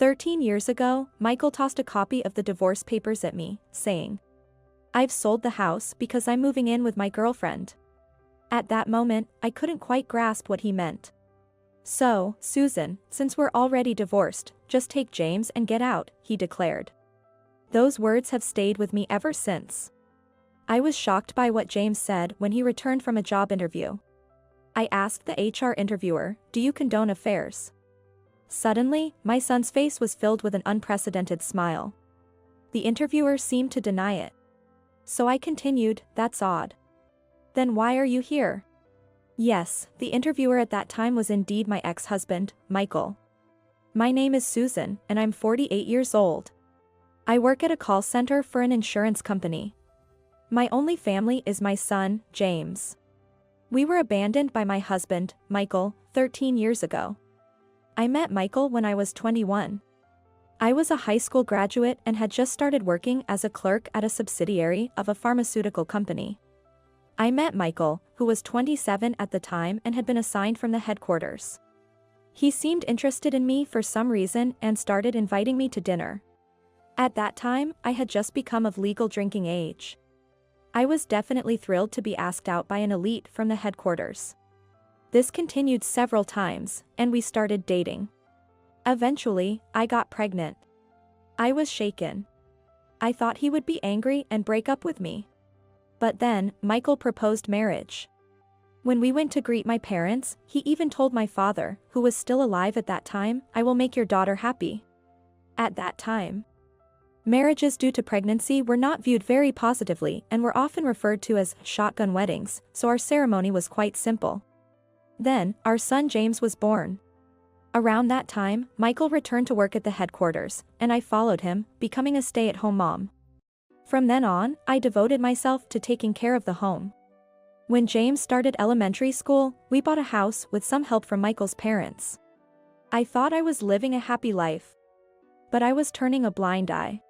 13 years ago, Michael tossed a copy of the divorce papers at me, saying, "I've sold the house because I'm moving in with my girlfriend." At that moment, I couldn't quite grasp what he meant. "So, Susan, since we're already divorced, just take James and get out," he declared. Those words have stayed with me ever since. I was shocked by what James said when he returned from a job interview. I asked the HR interviewer, "Do you condone affairs?" Suddenly, my son's face was filled with an unprecedented smile. The interviewer seemed to deny it. So I continued, "That's odd. Then why are you here?" Yes, the interviewer at that time was indeed my ex-husband, Michael. "My name is Susan, and I'm 48 years old. I work at a call center for an insurance company. My only family is my son, James. We were abandoned by my husband, Michael, 13 years ago. I met Michael when I was 21. I was a high school graduate and had just started working as a clerk at a subsidiary of a pharmaceutical company. I met Michael, who was 27 at the time and had been assigned from the headquarters. He seemed interested in me for some reason and started inviting me to dinner. At that time, I had just become of legal drinking age. I was definitely thrilled to be asked out by an elite from the headquarters. This continued several times, and we started dating. Eventually, I got pregnant. I was shaken. I thought he would be angry and break up with me. But then, Michael proposed marriage. When we went to greet my parents, he even told my father, who was still alive at that time, "I will make your daughter happy." At that time, marriages due to pregnancy were not viewed very positively and were often referred to as shotgun weddings, so our ceremony was quite simple. Then, our son James was born. Around that time, Michael returned to work at the headquarters, and I followed him, becoming a stay-at-home mom. From then on, I devoted myself to taking care of the home. When James started elementary school, we bought a house with some help from Michael's parents. I thought I was living a happy life. But I was turning a blind eye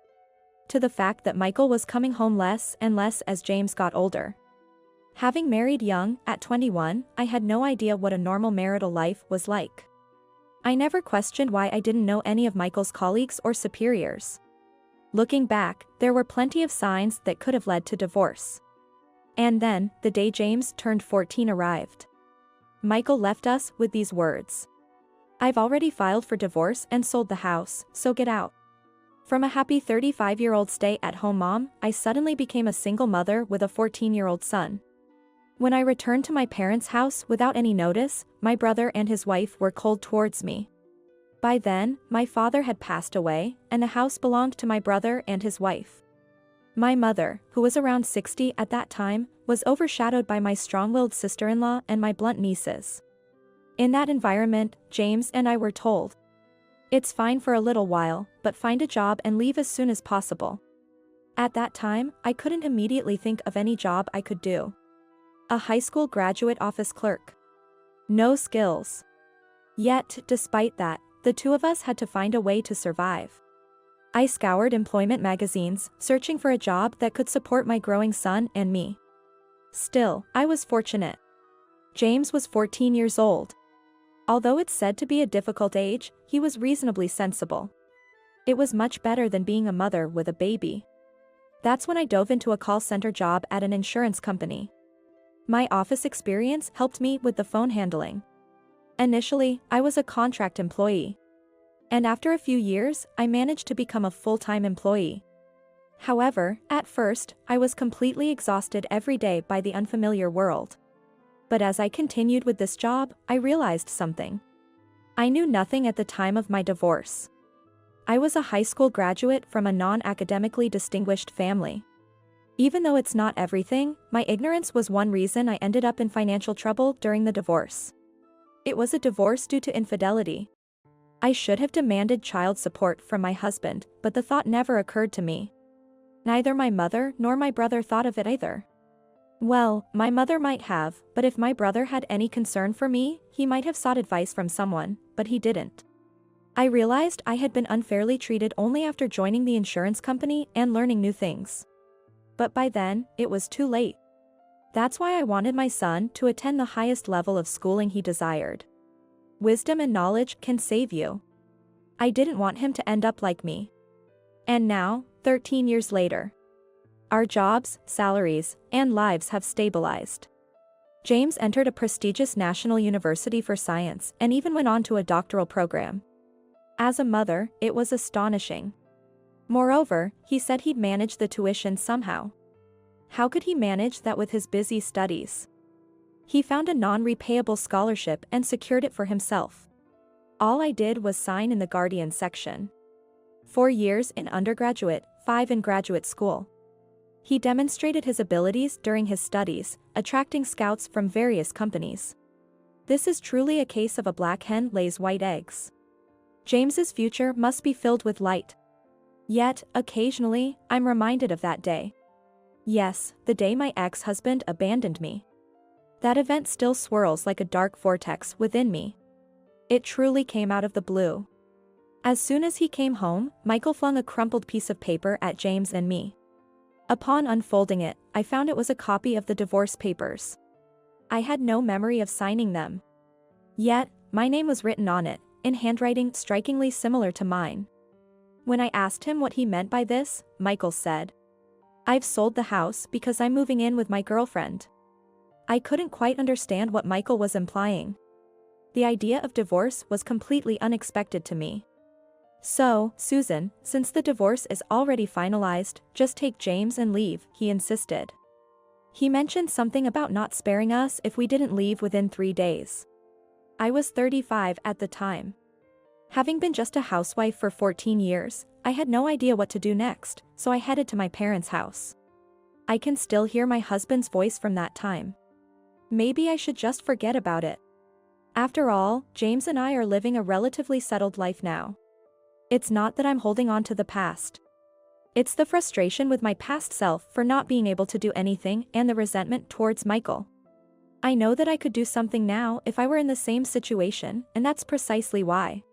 to the fact that Michael was coming home less and less as James got older. Having married young, at 21, I had no idea what a normal marital life was like. I never questioned why I didn't know any of Michael's colleagues or superiors. Looking back, there were plenty of signs that could have led to divorce. And then, the day James turned 14 arrived. Michael left us with these words: "I've already filed for divorce and sold the house, so get out." From a happy 35-year-old stay-at-home mom, I suddenly became a single mother with a 14-year-old son. When I returned to my parents' house without any notice, my brother and his wife were cold towards me. By then, my father had passed away, and the house belonged to my brother and his wife. My mother, who was around 60 at that time, was overshadowed by my strong-willed sister-in-law and my blunt nieces. In that environment, James and I were told, "It's fine for a little while, but find a job and leave as soon as possible." At that time, I couldn't immediately think of any job I could do. A high school graduate office clerk. No skills. Yet, despite that, the two of us had to find a way to survive. I scoured employment magazines, searching for a job that could support my growing son and me. Still, I was fortunate. James was 14 years old. Although it's said to be a difficult age, he was reasonably sensible. It was much better than being a mother with a baby. That's when I dove into a call center job at an insurance company. My office experience helped me with the phone handling. Initially, I was a contract employee. And after a few years, I managed to become a full-time employee. However, at first, I was completely exhausted every day by the unfamiliar world. But as I continued with this job, I realized something. I knew nothing at the time of my divorce. I was a high school graduate from a non-academically distinguished family. Even though it's not everything, my ignorance was one reason I ended up in financial trouble during the divorce. It was a divorce due to infidelity. I should have demanded child support from my husband, but the thought never occurred to me. Neither my mother nor my brother thought of it either. Well, my mother might have, but if my brother had any concern for me, he might have sought advice from someone, but he didn't. I realized I had been unfairly treated only after joining the insurance company and learning new things. But by then, it was too late. That's why I wanted my son to attend the highest level of schooling he desired. Wisdom and knowledge can save you. I didn't want him to end up like me. And now, 13 years later, our jobs, salaries, and lives have stabilized. James entered a prestigious national university for science and even went on to a doctoral program. As a mother, it was astonishing. Moreover, he said he'd manage the tuition somehow. How could he manage that with his busy studies? He found a non-repayable scholarship and secured it for himself. All I did was sign in the Guardian section. 4 years in undergraduate, 5 in graduate school. He demonstrated his abilities during his studies, attracting scouts from various companies. This is truly a case of a black hen lays white eggs. James's future must be filled with light. Yet, occasionally, I'm reminded of that day. Yes, the day my ex-husband abandoned me. That event still swirls like a dark vortex within me. It truly came out of the blue. As soon as he came home, Michael flung a crumpled piece of paper at James and me. Upon unfolding it, I found it was a copy of the divorce papers. I had no memory of signing them. Yet, my name was written on it, in handwriting strikingly similar to mine. When I asked him what he meant by this, Michael said, "I've sold the house because I'm moving in with my girlfriend." I couldn't quite understand what Michael was implying. The idea of divorce was completely unexpected to me. "So, Susan, since the divorce is already finalized, just take James and leave," he insisted. He mentioned something about not sparing us if we didn't leave within 3 days. I was 35 at the time. Having been just a housewife for 14 years, I had no idea what to do next, so I headed to my parents' house. I can still hear my husband's voice from that time. Maybe I should just forget about it. After all, James and I are living a relatively settled life now. It's not that I'm holding on to the past. It's the frustration with my past self for not being able to do anything and the resentment towards Michael. I know that I could do something now if I were in the same situation, and that's precisely why.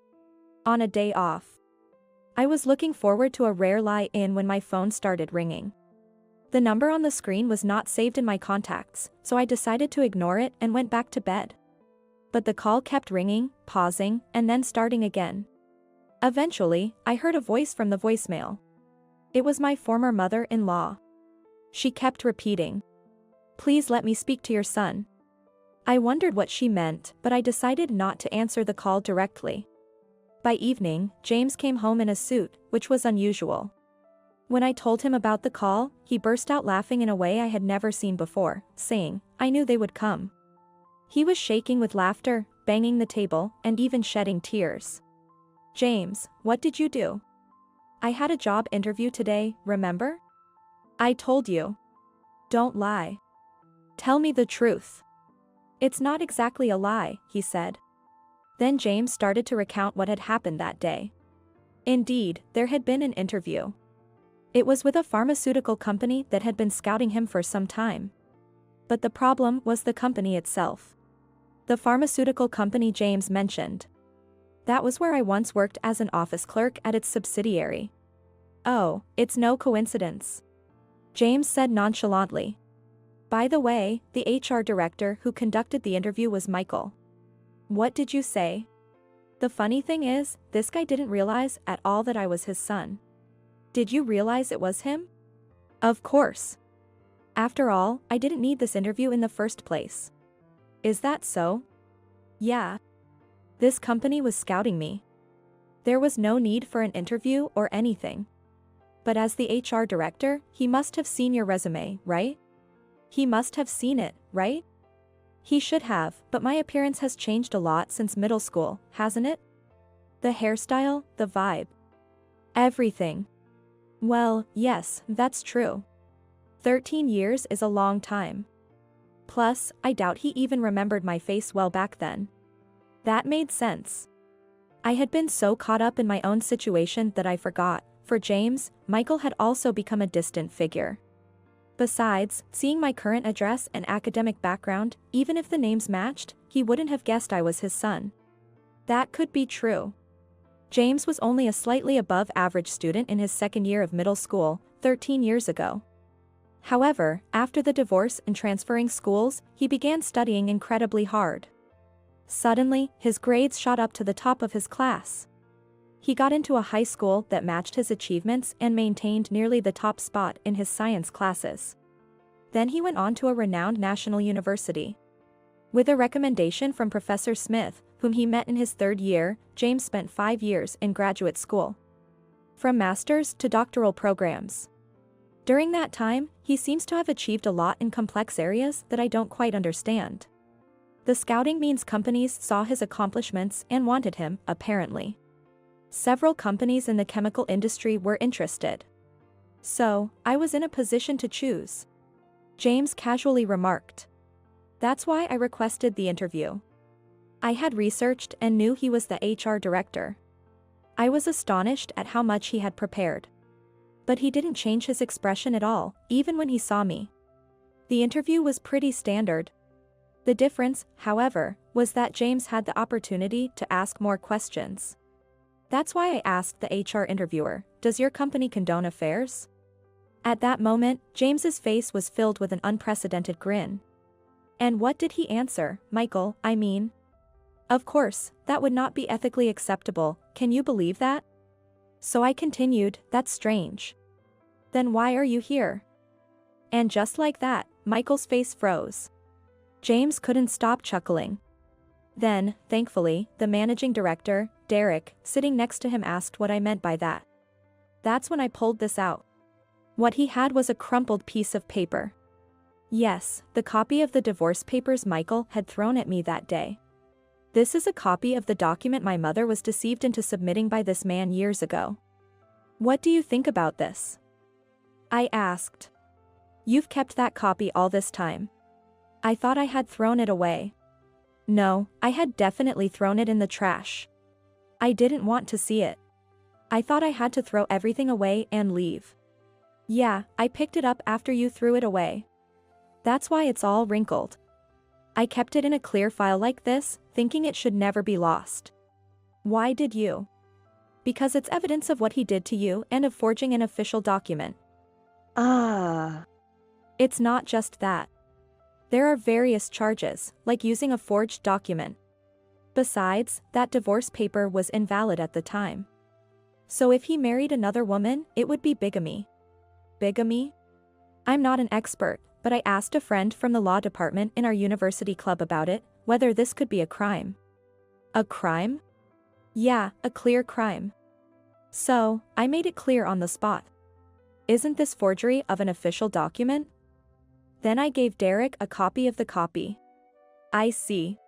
On a day off, I was looking forward to a rare lie-in when my phone started ringing. The number on the screen was not saved in my contacts, so I decided to ignore it and went back to bed. But the call kept ringing, pausing, and then starting again. Eventually, I heard a voice from the voicemail. It was my former mother-in-law. She kept repeating, "Please let me speak to your son." I wondered what she meant, but I decided not to answer the call directly. By evening, James came home in a suit, which was unusual. When I told him about the call, he burst out laughing in a way I had never seen before, saying, "I knew they would come." He was shaking with laughter, banging the table, and even shedding tears. "James, what did you do?" "I had a job interview today, remember?" "I told you." "Don't lie. Tell me the truth." "It's not exactly a lie," he said. Then James started to recount what had happened that day. Indeed, there had been an interview. It was with a pharmaceutical company that had been scouting him for some time. But the problem was the company itself. The pharmaceutical company James mentioned. That was where I once worked as an office clerk at its subsidiary. "Oh, it's no coincidence," James said nonchalantly. "By the way, the HR director who conducted the interview was Michael." "What did you say?" "The funny thing is, this guy didn't realize at all that I was his son." "Did you realize it was him?" "Of course. After all, I didn't need this interview in the first place." "Is that so?" "Yeah. This company was scouting me. There was no need for an interview or anything. But as the HR director, he must have seen your resume, right? He must have seen it, right?" "He should have, but my appearance has changed a lot since middle school, hasn't it? The hairstyle, the vibe. Everything." "Well, yes, that's true. 13 years is a long time. Plus, I doubt he even remembered my face well back then." That made sense. I had been so caught up in my own situation that I forgot. For James, Michael had also become a distant figure. Besides, seeing my current address and academic background, even if the names matched, he wouldn't have guessed I was his son. That could be true. James was only a slightly above average student in his second year of middle school, 13 years ago. However, after the divorce and transferring schools, he began studying incredibly hard. Suddenly, his grades shot up to the top of his class. He got into a high school that matched his achievements and maintained nearly the top spot in his science classes. Then he went on to a renowned national university. With a recommendation from Professor Smith, whom he met in his third year, James spent 5 years in graduate school. From master's to doctoral programs. During that time, he seems to have achieved a lot in complex areas that I don't quite understand. The scouting means companies saw his accomplishments and wanted him, apparently. Several companies in the chemical industry were interested. So, I was in a position to choose. James casually remarked. That's why I requested the interview. I had researched and knew he was the HR director. I was astonished at how much he had prepared. But he didn't change his expression at all, even when he saw me. The interview was pretty standard. The difference, however, was that James had the opportunity to ask more questions. That's why I asked the HR interviewer, "Does your company condone affairs?" At that moment, James's face was filled with an unprecedented grin. And what did he answer? "Michael, I mean. Of course, that would not be ethically acceptable, can you believe that?" So I continued, "That's strange. Then why are you here?" And just like that, Michael's face froze. James couldn't stop chuckling. Then, thankfully, the managing director, Derek, sitting next to him asked what I meant by that. That's when I pulled this out. What he had was a crumpled piece of paper. Yes, the copy of the divorce papers Michael had thrown at me that day. This is a copy of the document my mother was deceived into submitting by this man years ago. What do you think about this? I asked. You've kept that copy all this time. I thought I had thrown it away. No, I had definitely thrown it in the trash. I didn't want to see it. I thought I had to throw everything away and leave. Yeah, I picked it up after you threw it away. That's why it's all wrinkled. I kept it in a clear file like this, thinking it should never be lost. Why did you? Because it's evidence of what he did to you and of forging an official document. It's not just that. There are various charges, like using a forged document. Besides, that divorce paper was invalid at the time. So if he married another woman, it would be bigamy. Bigamy? I'm not an expert, but I asked a friend from the law department in our university club about it, whether this could be a crime. A crime? Yeah, a clear crime. So, I made it clear on the spot. Isn't this forgery of an official document? Then I gave Derek a copy of the copy. I see.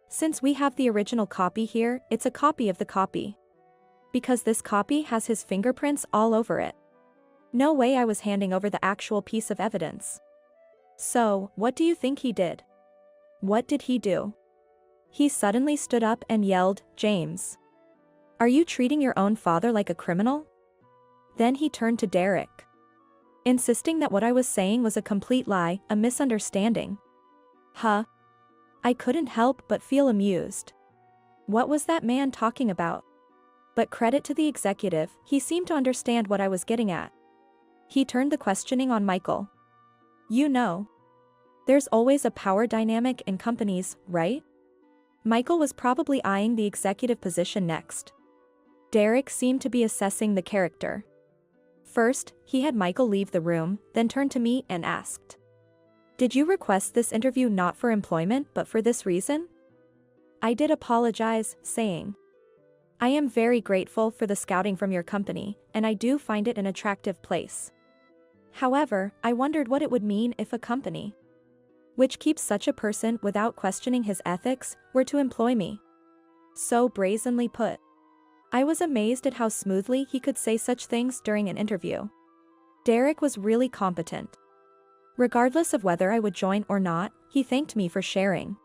Since we have the original copy here, it's a copy of the copy. Because this copy has his fingerprints all over it. No way I was handing over the actual piece of evidence. So, what do you think he did? What did he do? He suddenly stood up and yelled, "James. Are you treating your own father like a criminal?" Then he turned to Derek, insisting that what I was saying was a complete lie, a misunderstanding. Huh? I couldn't help but feel amused. What was that man talking about? But credit to the executive, he seemed to understand what I was getting at. He turned the questioning on Michael. You know, there's always a power dynamic in companies, right? Michael was probably eyeing the executive position next. Derek seemed to be assessing the character. First, he had Michael leave the room, then turned to me and asked, "Did you request this interview not for employment but for this reason?" I did apologize, saying, "I am very grateful for the scouting from your company, and I do find it an attractive place. However, I wondered what it would mean if a company, which keeps such a person without questioning his ethics, were to employ me." So brazenly put. I was amazed at how smoothly he could say such things during an interview. Derek was really competent. Regardless of whether I would join or not, he thanked me for sharing.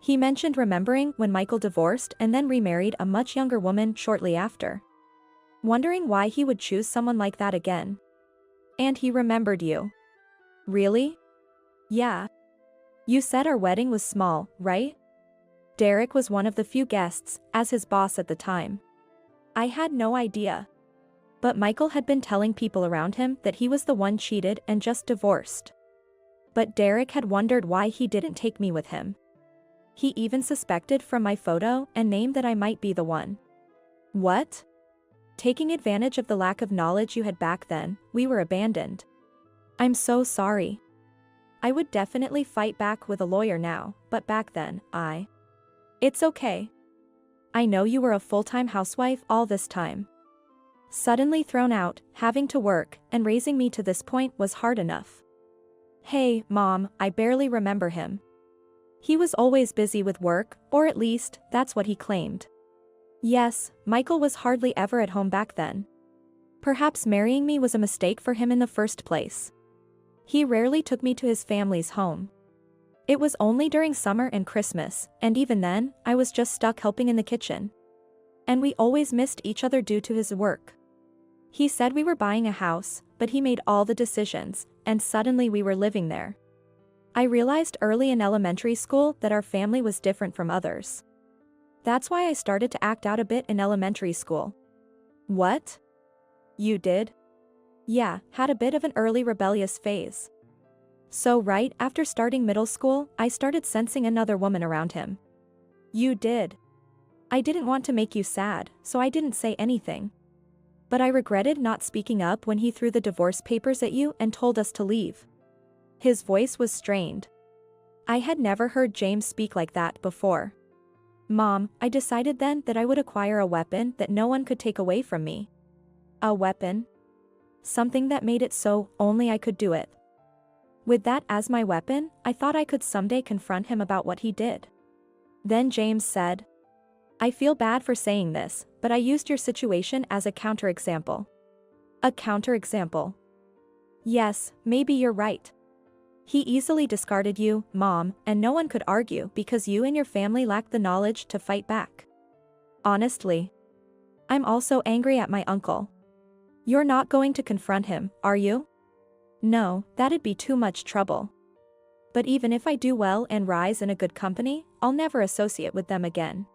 He mentioned remembering when Michael divorced and then remarried a much younger woman shortly after. Wondering why he would choose someone like that again. And he remembered you. Really? Yeah. You said our wedding was small, right? Derek was one of the few guests, as his boss at the time. I had no idea. But Michael had been telling people around him that he was the one cheated and just divorced. But Derek had wondered why he didn't take me with him. He even suspected from my photo and name that I might be the one. What? Taking advantage of the lack of knowledge you had back then, we were abandoned. I'm so sorry. I would definitely fight back with a lawyer now, but back then, It's okay. I know you were a full-time housewife all this time. Suddenly thrown out, having to work, and raising me to this point was hard enough. Hey, Mom, I barely remember him. He was always busy with work, or at least, that's what he claimed. Yes, Michael was hardly ever at home back then. Perhaps marrying me was a mistake for him in the first place. He rarely took me to his family's home. It was only during summer and Christmas, and even then, I was just stuck helping in the kitchen. And we always missed each other due to his work. He said we were buying a house, but he made all the decisions, and suddenly we were living there. I realized early in elementary school that our family was different from others. That's why I started to act out a bit in elementary school. What? You did? Yeah, had a bit of an early rebellious phase. So right after starting middle school, I started sensing another woman around him. You did. I didn't want to make you sad, so I didn't say anything. But I regretted not speaking up when he threw the divorce papers at you and told us to leave. His voice was strained. I had never heard James speak like that before. Mom, I decided then that I would acquire a weapon that no one could take away from me. A weapon? Something that made it so only I could do it. With that as my weapon, I thought I could someday confront him about what he did. Then James said, I feel bad for saying this, but I used your situation as a counterexample. A counterexample. Yes, maybe you're right. He easily discarded you, Mom, and no one could argue because you and your family lacked the knowledge to fight back. Honestly. I'm also angry at my uncle. You're not going to confront him, are you? No, that'd be too much trouble. But even if I do well and rise in a good company, I'll never associate with them again.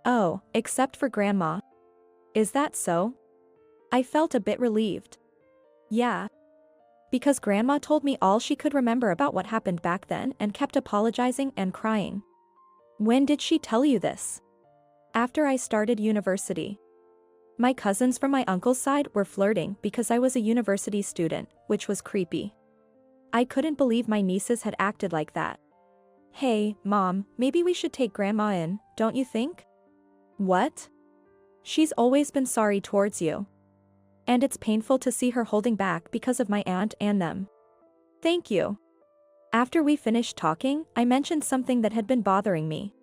Oh, except for Grandma. Is that so? I felt a bit relieved. Yeah. Because Grandma told me all she could remember about what happened back then and kept apologizing and crying. When did she tell you this? After I started university. My cousins from my uncle's side were flirting because I was a university student, which was creepy. I couldn't believe my nieces had acted like that. Hey, Mom, maybe we should take Grandma in, don't you think? What? She's always been sorry towards you. And it's painful to see her holding back because of my aunt and them. Thank you. After we finished talking, I mentioned something that had been bothering me.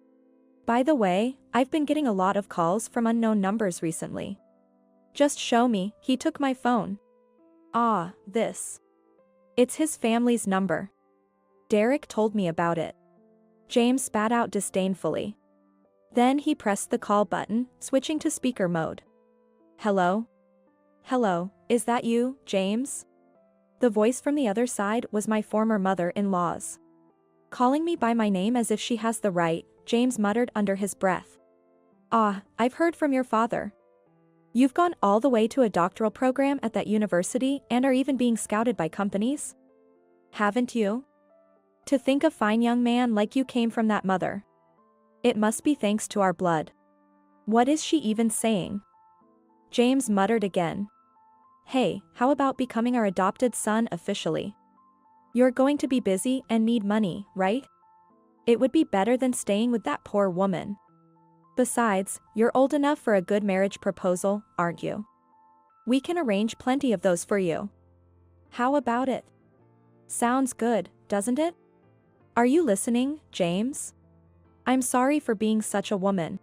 By the way, I've been getting a lot of calls from unknown numbers recently. Just show me, he took my phone. Ah, this. It's his family's number. Derek told me about it. James spat out disdainfully. Then he pressed the call button, switching to speaker mode. Hello? Hello, is that you, James? The voice from the other side was my former mother-in-law's. Calling me by my name as if she has the right, James muttered under his breath. Ah, I've heard from your father. You've gone all the way to a doctoral program at that university and are even being scouted by companies? Haven't you? To think a fine young man like you came from that mother. It must be thanks to our blood. What is she even saying? James muttered again. Hey, how about becoming our adopted son officially? You're going to be busy and need money, right? It would be better than staying with that poor woman. Besides, you're old enough for a good marriage proposal, aren't you? We can arrange plenty of those for you. How about it? Sounds good, doesn't it? Are you listening, James? I'm sorry for being such a woman.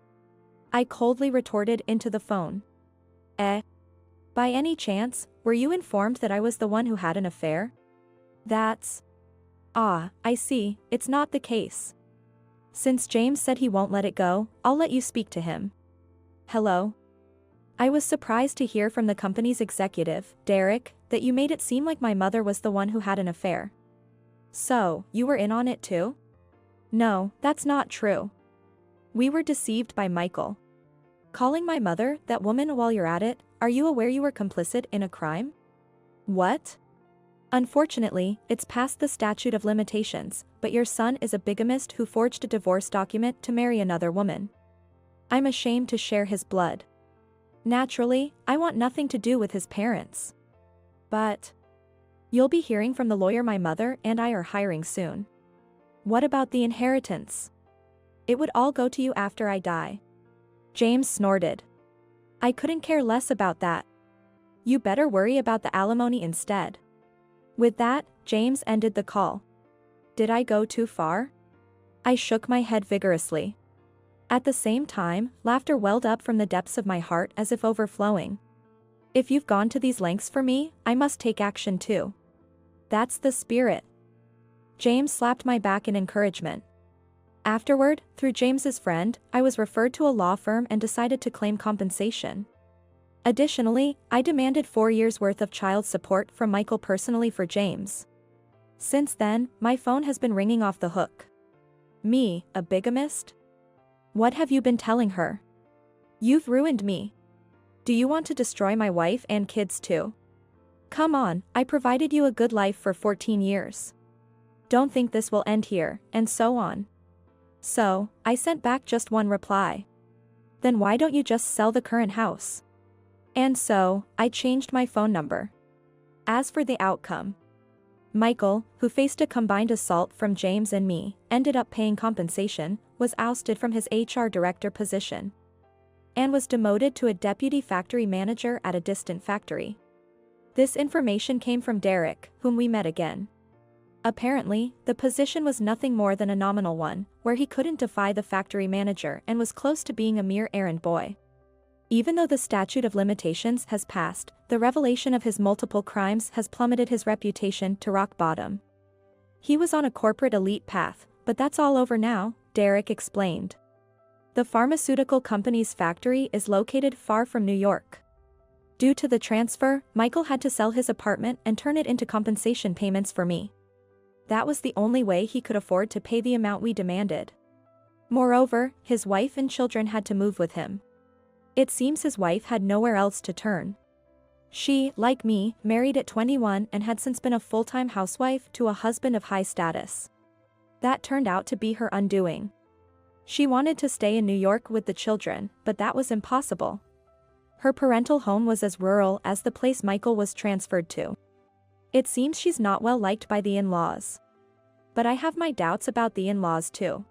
I coldly retorted into the phone. By any chance, were you informed that I was the one who had an affair? That's... Ah, I see, it's not the case. Since James said he won't let it go, I'll let you speak to him. Hello? I was surprised to hear from the company's executive, Derek, that you made it seem like my mother was the one who had an affair. So, you were in on it too? No, that's not true. We were deceived by Michael. Calling my mother that woman while you're at it, are you aware you were complicit in a crime? What? Unfortunately, it's past the statute of limitations, but your son is a bigamist who forged a divorce document to marry another woman. I'm ashamed to share his blood. Naturally, I want nothing to do with his parents. But you'll be hearing from the lawyer my mother and I are hiring soon. What about the inheritance? It would all go to you after I die. James snorted. I couldn't care less about that. You better worry about the alimony instead. With that, James ended the call. Did I go too far? I shook my head vigorously. At the same time, laughter welled up from the depths of my heart as if overflowing. If you've gone to these lengths for me, I must take action too. That's the spirit. James slapped my back in encouragement. Afterward, through James's friend, I was referred to a law firm and decided to claim compensation. Additionally, I demanded 4 years' worth of child support from Michael personally for James. Since then, my phone has been ringing off the hook. Me, a bigamist? What have you been telling her? You've ruined me. Do you want to destroy my wife and kids too? Come on, I provided you a good life for 14 years. Don't think this will end here, and so on. So, I sent back just one reply. Then why don't you just sell the current house? And so, I changed my phone number. As for the outcome, Michael, who faced a combined assault from James and me, ended up paying compensation, was ousted from his HR director position, and was demoted to a deputy factory manager at a distant factory. This information came from Derek, whom we met again. Apparently, the position was nothing more than a nominal one, where he couldn't defy the factory manager and was close to being a mere errand boy. Even though the statute of limitations has passed, the revelation of his multiple crimes has plummeted his reputation to rock bottom. He was on a corporate elite path, but that's all over now, Derek explained. The pharmaceutical company's factory is located far from New York. Due to the transfer, Michael had to sell his apartment and turn it into compensation payments for me. That was the only way he could afford to pay the amount we demanded. Moreover, his wife and children had to move with him. It seems his wife had nowhere else to turn. She, like me, married at 21 and had since been a full-time housewife to a husband of high status. That turned out to be her undoing. She wanted to stay in New York with the children, but that was impossible. Her parental home was as rural as the place Michael was transferred to. It seems she's not well liked by the in-laws. But I have my doubts about the in-laws too.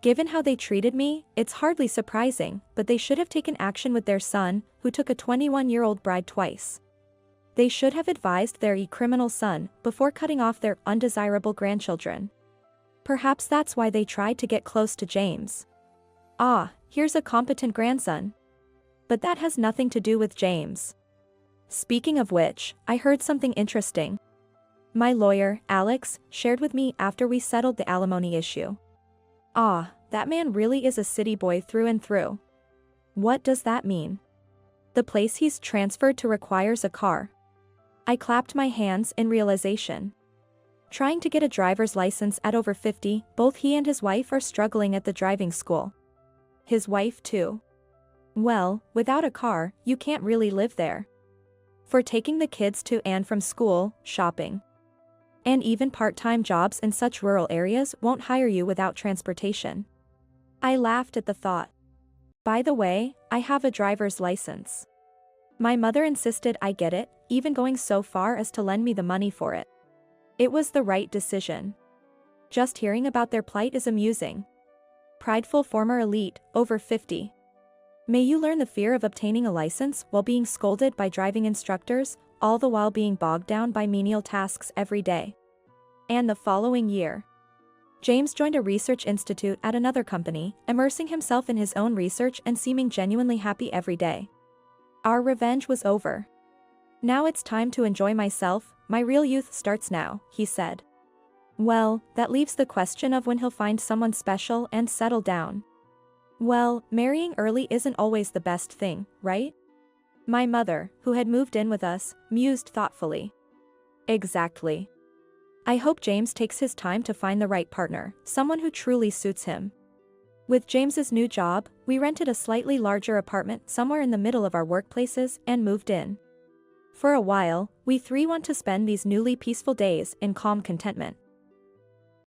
Given how they treated me, it's hardly surprising, but they should have taken action with their son, who took a 21-year-old bride twice. They should have advised their criminal son before cutting off their undesirable grandchildren. Perhaps that's why they tried to get close to James. Ah, here's a competent grandson. But that has nothing to do with James. Speaking of which, I heard something interesting. My lawyer, Alex, shared with me after we settled the alimony issue. Ah, that man really is a city boy through and through. What does that mean? The place he's transferred to requires a car. I clapped my hands in realization. Trying to get a driver's license at over 50, both he and his wife are struggling at the driving school. His wife too. Well, without a car, you can't really live there. For taking the kids to and from school, shopping, and even part-time jobs in such rural areas won't hire you without transportation. I laughed at the thought. By the way, I have a driver's license. My mother insisted I get it, even going so far as to lend me the money for it. It was the right decision. Just hearing about their plight is amusing. Prideful former elite, over 50. May you learn the fear of obtaining a license while being scolded by driving instructors, all the while being bogged down by menial tasks every day. And the following year, James joined a research institute at another company, immersing himself in his own research and seeming genuinely happy every day. Our revenge was over. Now it's time to enjoy myself, my real youth starts now, he said. Well, that leaves the question of when he'll find someone special and settle down. Well, marrying early isn't always the best thing, right? My mother, who had moved in with us, mused thoughtfully. Exactly. I hope James takes his time to find the right partner, someone who truly suits him. With James's new job, we rented a slightly larger apartment somewhere in the middle of our workplaces and moved in. For a while, we three want to spend these newly peaceful days in calm contentment.